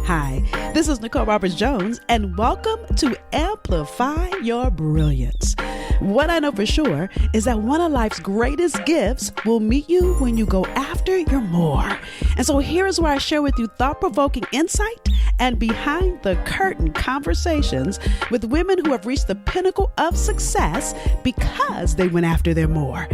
Hi, this is Nicole Roberts Jones, and welcome to Amplify Your Brilliance. What I know for sure is that one of life's greatest gifts will meet you when you go after your more. And so here is where I share with you thought-provoking insight and behind-the-curtain conversations with women who have reached the pinnacle of success because they went after their more.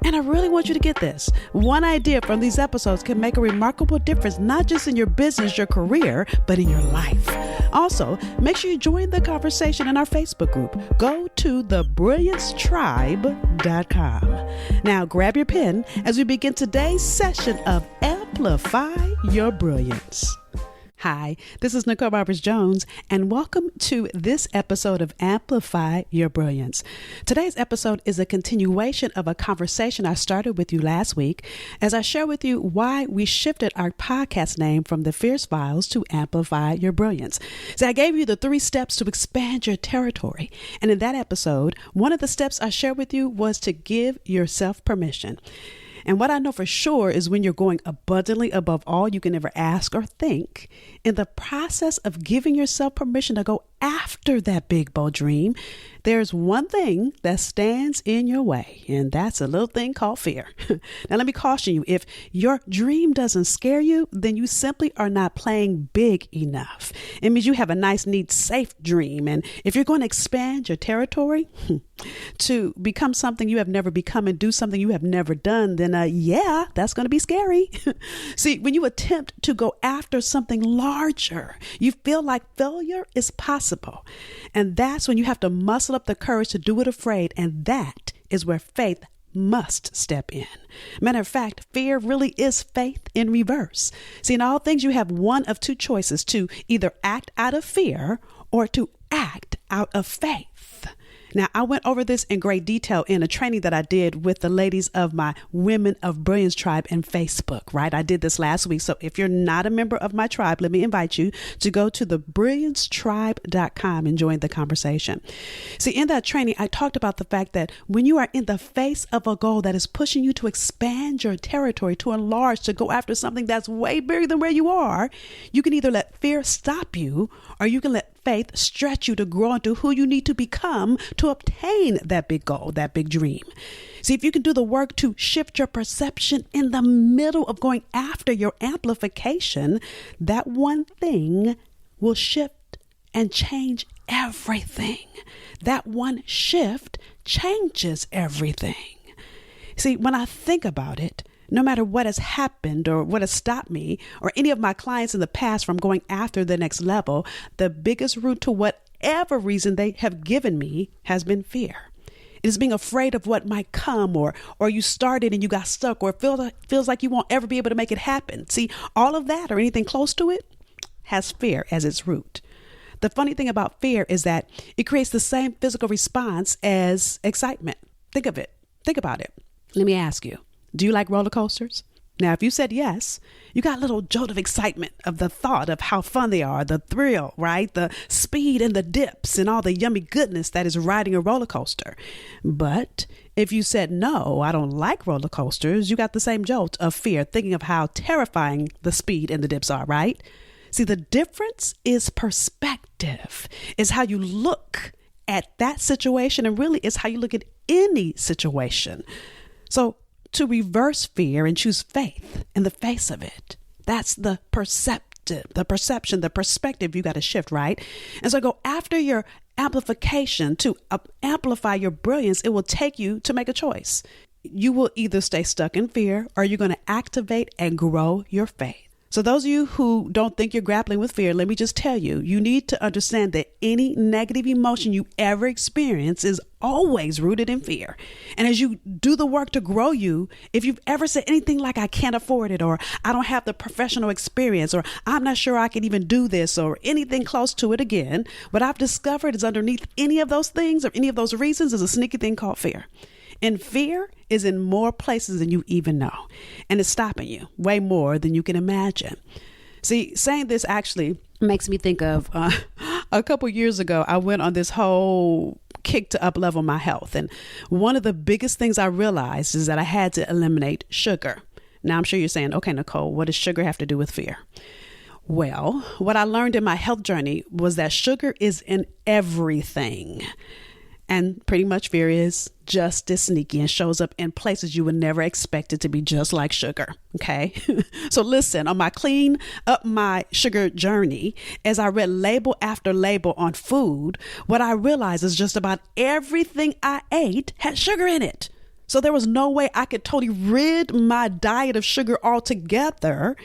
And I really want you to get this. One idea from these episodes can make a remarkable difference, not just in your business, your career, but in your life. Also, make sure you join the conversation in our Facebook group. Go to thebrilliancetribe.com. Now grab your pen as we begin today's session of Amplify Your Brilliance. Hi, this is Nicole Roberts Jones, and welcome to this episode of Amplify Your Brilliance. Today's episode is a continuation of a conversation I started with you last week as I share with you why we shifted our podcast name from The Fierce Files to Amplify Your Brilliance. So I gave you the 3 steps to expand your territory. And in that episode, one of the steps I shared with you was to give yourself permission. And what I know for sure is when you're going abundantly above all you can ever ask or think, in the process of giving yourself permission to go after that big, bold dream, there's one thing that stands in your way, and that's a little thing called fear. Now, let me caution you, if your dream doesn't scare you, then you simply are not playing big enough. It means you have a nice, neat, safe dream. And if you're going to expand your territory to become something you have never become and do something you have never done, then that's going to be scary. See, when you attempt to go after something larger, you feel like failure is possible. And that's when you have to muscle up the courage to do it afraid. And that is where faith must step in. Matter of fact, fear really is faith in reverse. See, in all things, you have one of 2 choices: to either act out of fear or to act out of faith. Now, I went over this in great detail in a training that I did with the ladies of my Women of Brilliance tribe in Facebook, right? I did this last week. So if you're not a member of my tribe, let me invite you to go to thebrilliancetribe.com and join the conversation. See, in that training, I talked about the fact that when you are in the face of a goal that is pushing you to expand your territory, to enlarge, to go after something that's way bigger than where you are, you can either let fear stop you, or you can let faith stretch you to grow into who you need to become to obtain that big goal, that big dream. See, if you can do the work to shift your perception in the middle of going after your amplification, that one thing will shift and change everything. That one shift changes everything. See, when I think about it, no matter what has happened or what has stopped me or any of my clients in the past from going after the next level, the biggest root to whatever reason they have given me has been fear. It is being afraid of what might come, or you started and you got stuck, or it feels like you won't ever be able to make it happen. See, all of that or anything close to it has fear as its root. The funny thing about fear is that it creates the same physical response as excitement. Think of it. Think about it. Let me ask you. Do you like roller coasters? Now, if you said yes, you got a little jolt of excitement of the thought of how fun they are, the thrill, right? The speed and the dips and all the yummy goodness that is riding a roller coaster. But if you said no, I don't like roller coasters, you got the same jolt of fear, thinking of how terrifying the speed and the dips are, right? See, the difference is perspective, is how you look at that situation, and really is how you look at any situation. So, to reverse fear and choose faith in the face of it, that's the perception, the perspective you got to shift, right? And so go after your amplification to amplify your brilliance. It will take you to make a choice. You will either stay stuck in fear, or you're going to activate and grow your faith. So those of you who don't think you're grappling with fear, let me just tell you, you need to understand that any negative emotion you ever experience is always rooted in fear. And as you do the work to grow you, if you've ever said anything like, I can't afford it, or I don't have the professional experience, or I'm not sure I can even do this, or anything close to it again, what I've discovered is underneath any of those things or any of those reasons is a sneaky thing called fear. And fear is in more places than you even know. And it's stopping you way more than you can imagine. See, saying this actually makes me think of a couple years ago, I went on this whole kick to up-level my health. And one of the biggest things I realized is that I had to eliminate sugar. Now, I'm sure you're saying, okay, Nicole, what does sugar have to do with fear? Well, what I learned in my health journey was that sugar is in everything. And pretty much fear is just as sneaky and shows up in places you would never expect it to be just like sugar. Okay. So listen, on my clean up my sugar journey, as I read label after label on food, what I realized is just about everything I ate had sugar in it. So there was no way I could totally rid my diet of sugar altogether.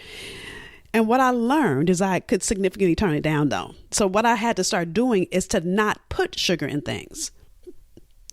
And what I learned is I could significantly turn it down though. So what I had to start doing is to not put sugar in things.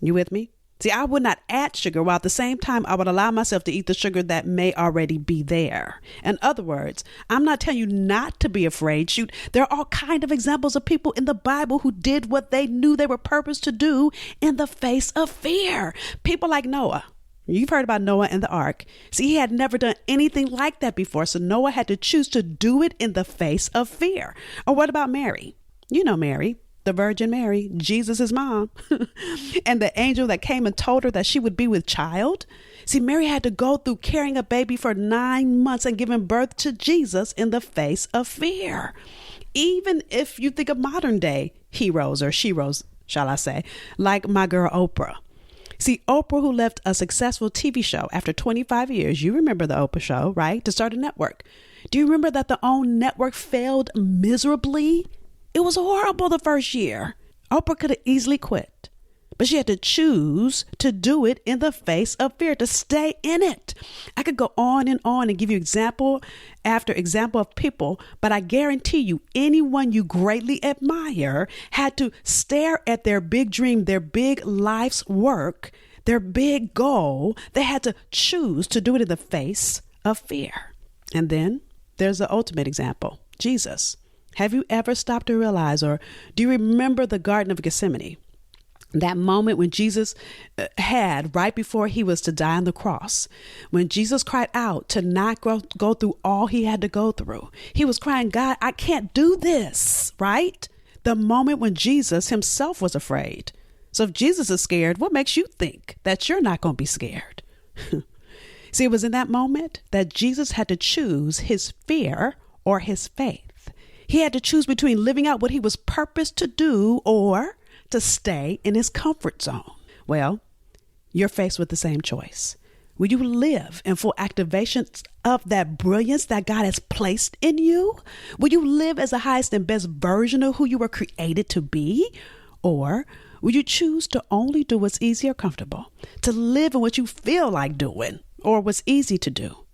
You with me? See, I would not add sugar while at the same time I would allow myself to eat the sugar that may already be there. In other words, I'm not telling you not to be afraid. Shoot, there are all kinds of examples of people in the Bible who did what they knew they were purposed to do in the face of fear. People like Noah. You've heard about Noah and the ark. See, he had never done anything like that before. So Noah had to choose to do it in the face of fear. Or what about Mary? You know Mary. The Virgin Mary, Jesus' mom, and the angel that came and told her that she would be with child. See, Mary had to go through carrying a baby for 9 months and giving birth to Jesus in the face of fear. Even if you think of modern day heroes or sheroes, shall I say, like my girl Oprah. See, Oprah, who left a successful TV show after 25 years, you remember the Oprah show, right? To start a network. Do you remember that the own network failed miserably? It was horrible the first year. Oprah could have easily quit, but she had to choose to do it in the face of fear, to stay in it. I could go on and give you example after example of people, but I guarantee you anyone you greatly admire had to stare at their big dream, their big life's work, their big goal. They had to choose to do it in the face of fear. And then there's the ultimate example, Jesus. Have you ever stopped to realize, or do you remember the Garden of Gethsemane? That moment when Jesus had right before he was to die on the cross, when Jesus cried out to not go through all he had to go through. He was crying, God, I can't do this, right? The moment when Jesus himself was afraid. So if Jesus is scared, what makes you think that you're not going to be scared? See, it was in that moment that Jesus had to choose his fear or his faith. He had to choose between living out what he was purposed to do or to stay in his comfort zone. Well, you're faced with the same choice. Will you live in full activation of that brilliance that God has placed in you? Will you live as the highest and best version of who you were created to be? Or will you choose to only do what's easy or comfortable, to live in what you feel like doing or what's easy to do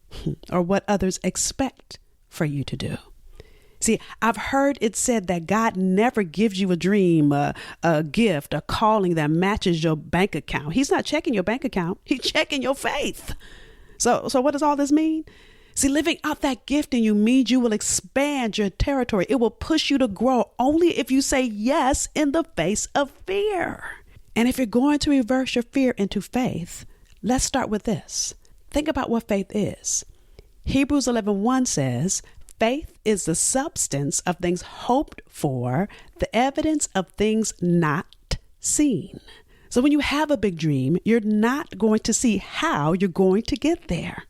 or what others expect for you to do? See, I've heard it said that God never gives you a dream, a gift, a calling that matches your bank account. He's not checking your bank account. He's checking your faith. So what does all this mean? See, living out that gift in you means you will expand your territory. It will push you to grow only if you say yes in the face of fear. And if you're going to reverse your fear into faith, let's start with this. Think about what faith is. Hebrews 11:1 says, faith is the substance of things hoped for, the evidence of things not seen. So when you have a big dream, you're not going to see how you're going to get there.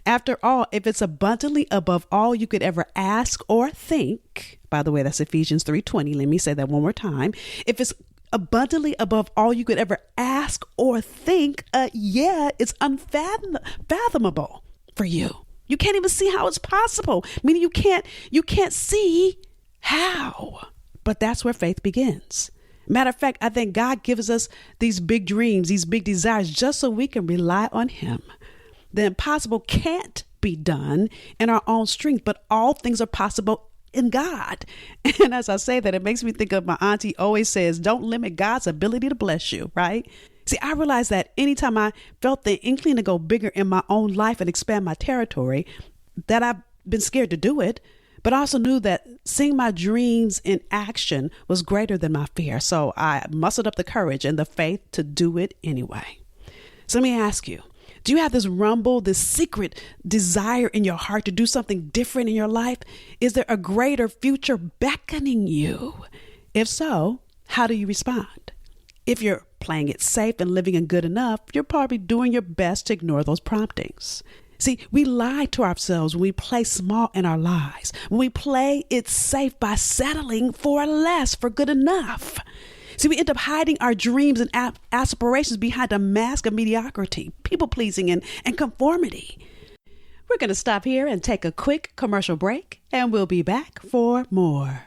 After all, if it's abundantly above all you could ever ask or think, by the way, that's Ephesians 3:20. Let me say that one more time. If it's abundantly above all you could ever ask or think, it's unfathomable for you. You can't even see how it's possible. Meaning you can't see how. But that's where faith begins. Matter of fact, I think God gives us these big dreams, these big desires, just so we can rely on him. The impossible can't be done in our own strength, but all things are possible in God. And as I say that, it makes me think of my auntie always says, don't limit God's ability to bless you, right? See, I realized that anytime I felt the inkling to go bigger in my own life and expand my territory, that I've been scared to do it, but I also knew that seeing my dreams in action was greater than my fear. So I mustered up the courage and the faith to do it anyway. So let me ask you, do you have this rumble, this secret desire in your heart to do something different in your life? Is there a greater future beckoning you? If so, how do you respond? If you're playing it safe and living in good enough, you're probably doing your best to ignore those promptings. See, we lie to ourselves when we play small in our lives. When we play it safe by settling for less, for good enough. See, we end up hiding our dreams and aspirations behind a mask of mediocrity, people pleasing, and conformity. We're going to stop here and take a quick commercial break, and we'll be back for more.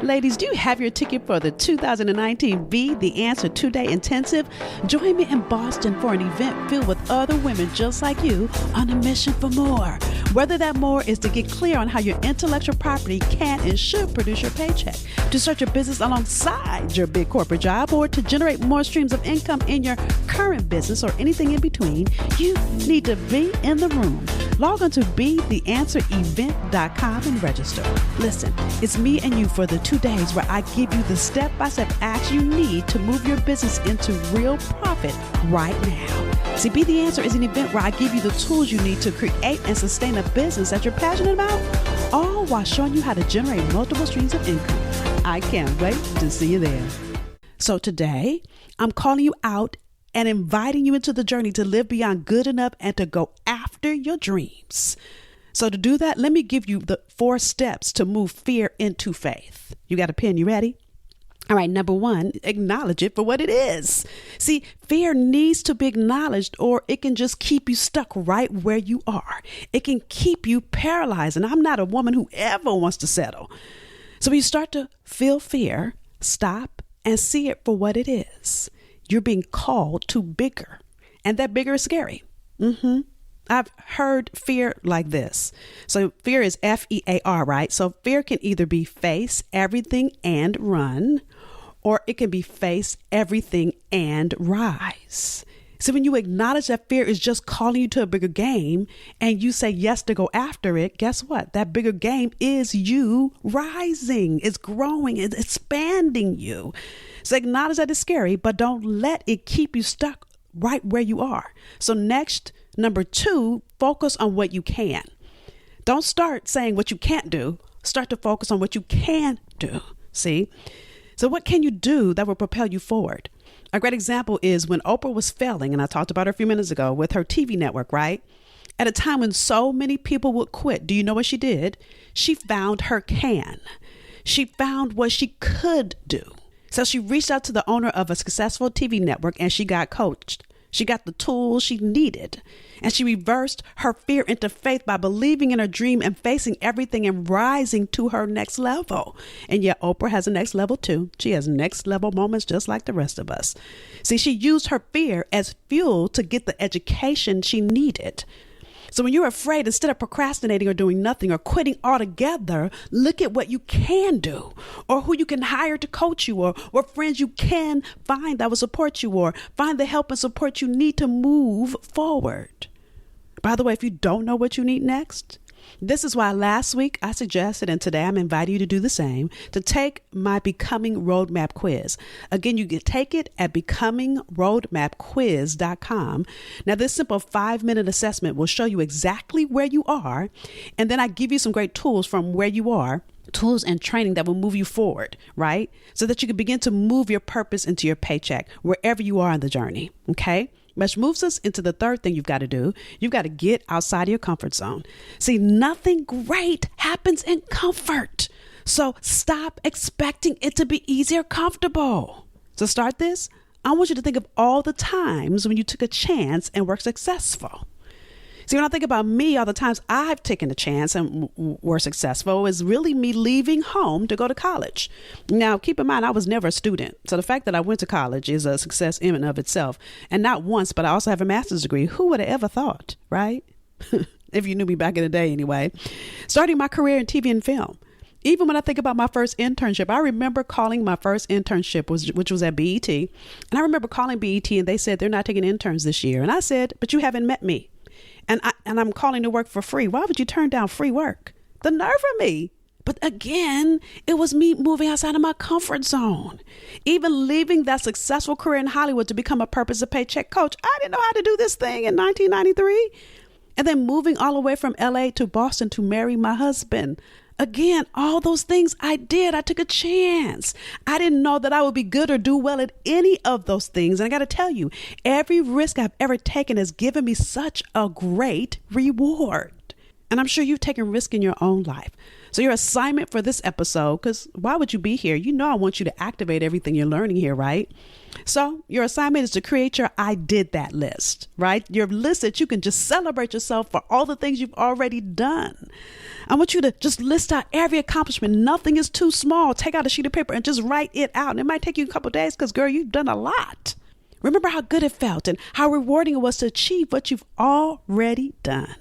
Ladies, do you have your ticket for the 2019 Be the Answer 2-day intensive? Join me in Boston for an event filled with other women just like you on a mission for more. Whether that more is to get clear on how your intellectual property can and should produce your paycheck, to start your business alongside your big corporate job, or to generate more streams of income in your current business or anything in between, you need to be in the room. Log on to BeTheAnswerEvent.com and register. Listen, it's me and you for the 2 days where I give you the step-by-step action you need to move your business into real profit right now. See, Be the Answer is an event where I give you the tools you need to create and sustain a business that you're passionate about, all while showing you how to generate multiple streams of income. I can't wait to see you there. So today, I'm calling you out and inviting you into the journey to live beyond good enough and to go after your dreams. So to do that, let me give you the 4 steps to move fear into faith. You got a pen? You ready? All right. Number 1, acknowledge it for what it is. See, fear needs to be acknowledged, or it can just keep you stuck right where you are. It can keep you paralyzed. And I'm not a woman who ever wants to settle. So when you start to feel fear, stop and see it for what it is. You're being called to bigger, and that bigger is scary. I've heard fear like this. So fear is FEAR, right? So fear can either be face everything and run, or it can be face everything and rise. So when you acknowledge that fear is just calling you to a bigger game and you say yes to go after it, guess what? That bigger game is you rising. It's growing. It's expanding you. So acknowledge that it's scary, but don't let it keep you stuck right where you are. So next, number 2, focus on what you can. Don't start saying what you can't do. Start to focus on what you can do. See? So what can you do that will propel you forward? A great example is when Oprah was failing, and I talked about her a few minutes ago with her TV network, right? At a time when so many people would quit, do you know what she did? She found her can. She found what she could do. So she reached out to the owner of a successful TV network and she got coached. She got the tools she needed, and she reversed her fear into faith by believing in her dream and facing everything and rising to her next level. And yet Oprah has a next level too. She has next level moments just like the rest of us. See, she used her fear as fuel to get the education she needed. So when you're afraid, instead of procrastinating or doing nothing or quitting altogether, look at what you can do, or who you can hire to coach you, or friends you can find that will support you, or find the help and support you need to move forward. By the way, if you don't know what you need next, this is why last week I suggested, and today I'm inviting you to do the same, to take my Becoming Roadmap quiz. Again, you can take it at becomingroadmapquiz.com. Now, this simple 5-minute assessment will show you exactly where you are, and then I give you some great tools from where you are, tools and training that will move you forward, right? So that you can begin to move your purpose into your paycheck wherever you are on the journey, okay? Which moves us into the third thing you've got to do. You've got to get outside of your comfort zone. See, nothing great happens in comfort. So stop expecting it to be easy or comfortable. To start this, I want you to think of all the times when you took a chance and were successful. See, when I think about me, all the times I've taken a chance and were successful is really me leaving home to go to college. Now, keep in mind, I was never a student. So the fact that I went to college is a success in and of itself. And not once, but I also have a master's degree. Who would have ever thought, right? If you knew me back in the day anyway. Starting my career in TV and film. Even when I think about my first internship, I remember calling my first internship, which was at BET. And I remember calling BET and they said, they're not taking interns this year. And I said, but you haven't met me. And I'm calling to work for free. Why would you turn down free work? The nerve of me. But again, it was me moving outside of my comfort zone. Even leaving that successful career in Hollywood to become a purpose of paycheck coach. I didn't know how to do this thing in 1993. And then moving all the way from LA to Boston to marry my husband. Again, all those things I did, I took a chance. I didn't know that I would be good or do well at any of those things. And I got to tell you, every risk I've ever taken has given me such a great reward. And I'm sure you've taken risk in your own life. So your assignment for this episode, because why would you be here? You know I want you to activate everything you're learning here, right? So your assignment is to create your I did that list, right? Your list that you can just celebrate yourself for all the things you've already done. I want you to just list out every accomplishment. Nothing is too small. Take out a sheet of paper and just write it out. And it might take you a couple of days because, girl, you've done a lot. Remember how good it felt and how rewarding it was to achieve what you've already done.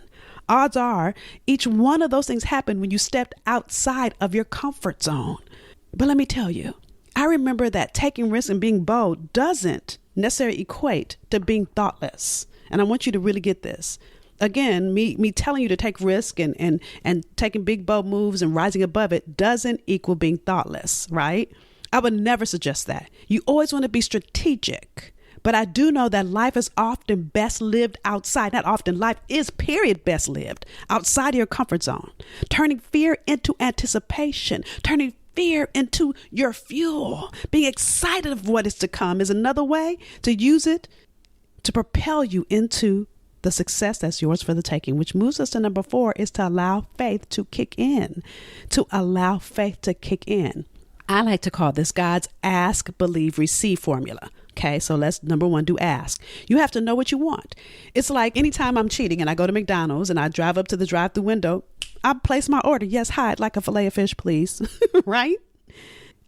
Odds are each one of those things happened when you stepped outside of your comfort zone. But let me tell you, I remember that taking risks and being bold doesn't necessarily equate to being thoughtless. And I want you to really get this. Again, me telling you to take risk and taking big, bold moves and rising above it doesn't equal being thoughtless, right? I would never suggest that. You always want to be strategic. But I do know that life is often best lived outside. Not often, life is period best lived outside of your comfort zone. Turning fear into anticipation, turning fear into your fuel. Being excited of what is to come is another way to use it to propel you into the success that's yours for the taking, which moves us to number 4 is to allow faith to kick in. To allow faith to kick in. I like to call this God's ask, believe, receive formula. Okay, so let's number 1, do ask. You have to know what you want. It's like anytime I'm cheating and I go to McDonald's and I drive up to the drive-through window, I place my order. Yes, hi, I'd like a filet of fish, please. Right?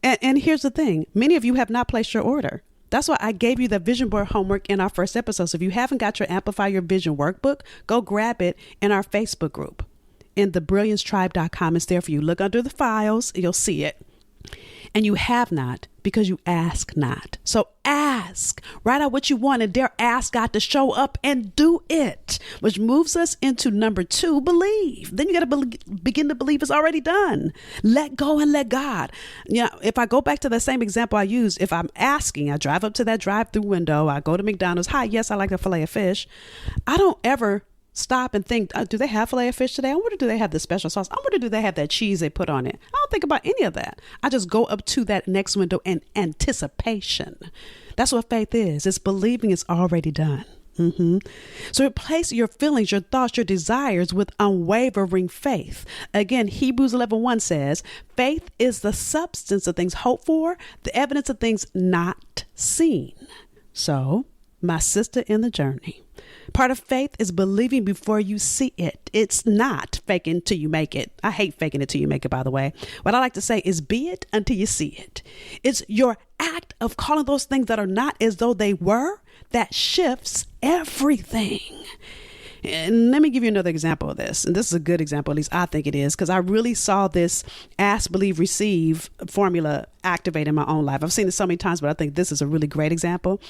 And here's the thing. Many of you have not placed your order. That's why I gave you the vision board homework in our first episode. So if you haven't got your Amplify Your Vision workbook, go grab it in our Facebook group. In thebrilliancetribe.com, it's there for you. Look under the files, you'll see it. And you have not because you ask not. So ask, write out what you want and dare ask God to show up and do it, which moves us into number 2, believe. Then you got to begin to believe it's already done. Let go and let God. You know, if I go back to the same example I used, if I'm asking, I drive up to that drive-through window, I go to McDonald's. Hi, yes, I like a filet of fish. I don't ever stop and think, do they have filet of fish today? I wonder, do they have the special sauce? I wonder, do they have that cheese they put on it? I don't think about any of that. I just go up to that next window in anticipation. That's what faith is. It's believing it's already done. So replace your feelings, your thoughts, your desires with unwavering faith. Again, Hebrews 11:1 says, faith is the substance of things hoped for, the evidence of things not seen. So, my sister in the journey, part of faith is believing before you see it. It's not faking till you make it. I hate faking it till you make it, by the way. What I like to say is be it until you see it. It's your act of calling those things that are not as though they were that shifts everything. And let me give you another example of this. And this is a good example, at least I think it is, because I really saw this ask, believe, receive formula activate in my own life. I've seen it so many times, but I think this is a really great example.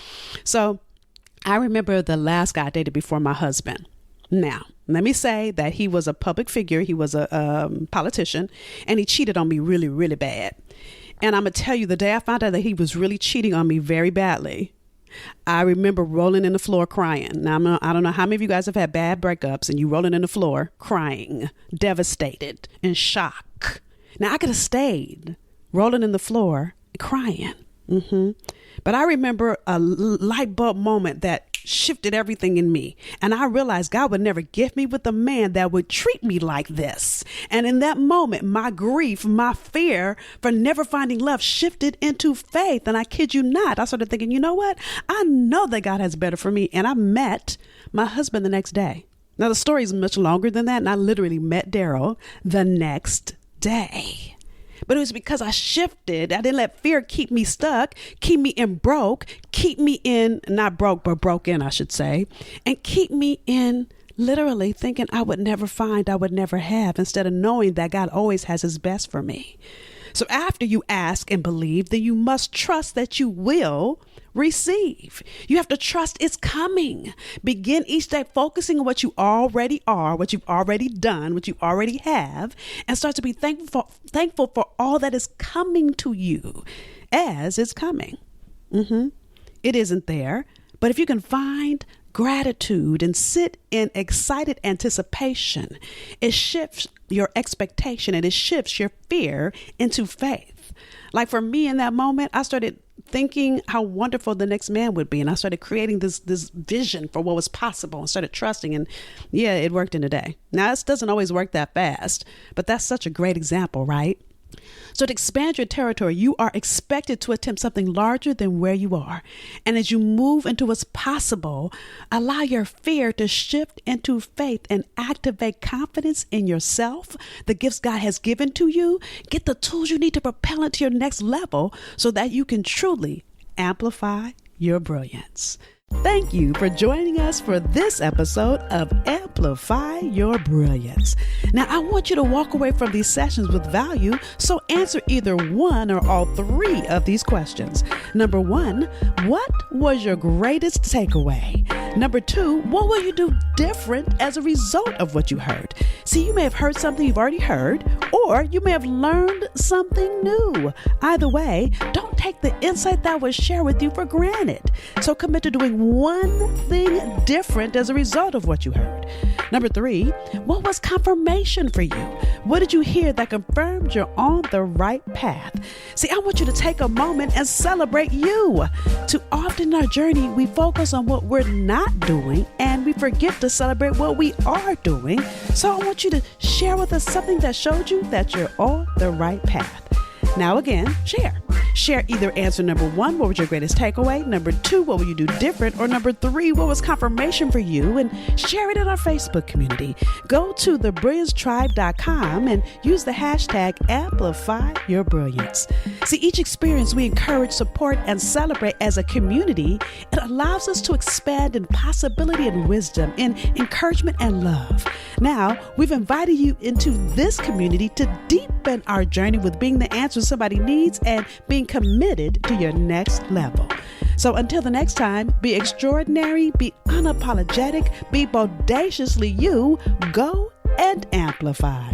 So I remember the last guy I dated before my husband. Now, let me say that he was a public figure. He was a politician, and he cheated on me really, really bad. And I'm going to tell you, the day I found out that he was really cheating on me very badly, I remember rolling in the floor crying. Now, I don't know how many of you guys have had bad breakups and you rolling in the floor crying, devastated, in shock. Now, I could have stayed rolling in the floor crying. But I remember a light bulb moment that shifted everything in me. And I realized God would never gift me with a man that would treat me like this. And in that moment, my grief, my fear for never finding love shifted into faith. And I kid you not, I started thinking, you know what? I know that God has better for me. And I met my husband the next day. Now, the story is much longer than that. And I literally met Daryl the next day. But it was because I shifted. I didn't let fear keep me stuck, keep me in broke, keep me in, not broke, but broken, I should say, and keep me in literally thinking I would never find, I would never have, instead of knowing that God always has his best for me. So after you ask and believe, then you must trust that you will receive. You have to trust it's coming. Begin each day focusing on what you already are, what you've already done, what you already have, and start to be thankful for all that is coming to you as it's coming. It isn't there, but if you can find gratitude and sit in excited anticipation, it shifts your expectation and it shifts your fear into faith. Like for me in that moment, I started thinking how wonderful the next man would be. And I started creating this vision for what was possible and started trusting. And yeah, it worked in a day. Now, it doesn't always work that fast, but that's such a great example, right? So to expand your territory, you are expected to attempt something larger than where you are. And as you move into what's possible, allow your fear to shift into faith and activate confidence in yourself, the gifts God has given to you. Get the tools you need to propel into your next level so that you can truly amplify your brilliance. Thank you for joining us for this episode of Amplify Your Brilliance. Now, I want you to walk away from these sessions with value, so answer either one or all three of these questions. Number one, what was your greatest takeaway? Number two, what will you do different as a result of what you heard? See, you may have heard something you've already heard, or you may have learned something new. Either way, don't take the insight that was shared with you for granted. So commit to doing one thing different as a result of what you heard. Number three, what was confirmation for you? What did you hear that confirmed you're on the right path? See, I want you to take a moment and celebrate you. Too often in our journey, we focus on what we're not doing and we forget to celebrate what we are doing. So I want you to share with us something that showed you that you're on the right path. Now again, share. Share either answer number one, what was your greatest takeaway? Number two, what will you do different? Or number three, what was confirmation for you? And share it in our Facebook community. Go to thebrilliancetribe.com and use the hashtag Amplify Your Brilliance. See, each experience we encourage, support, and celebrate as a community. It allows us to expand in possibility and wisdom, in encouragement and love. Now, we've invited you into this community to deepen our journey with being the answer somebody needs and being committed to your next level. So until the next time, be extraordinary, be unapologetic, be bodaciously you, go and amplify.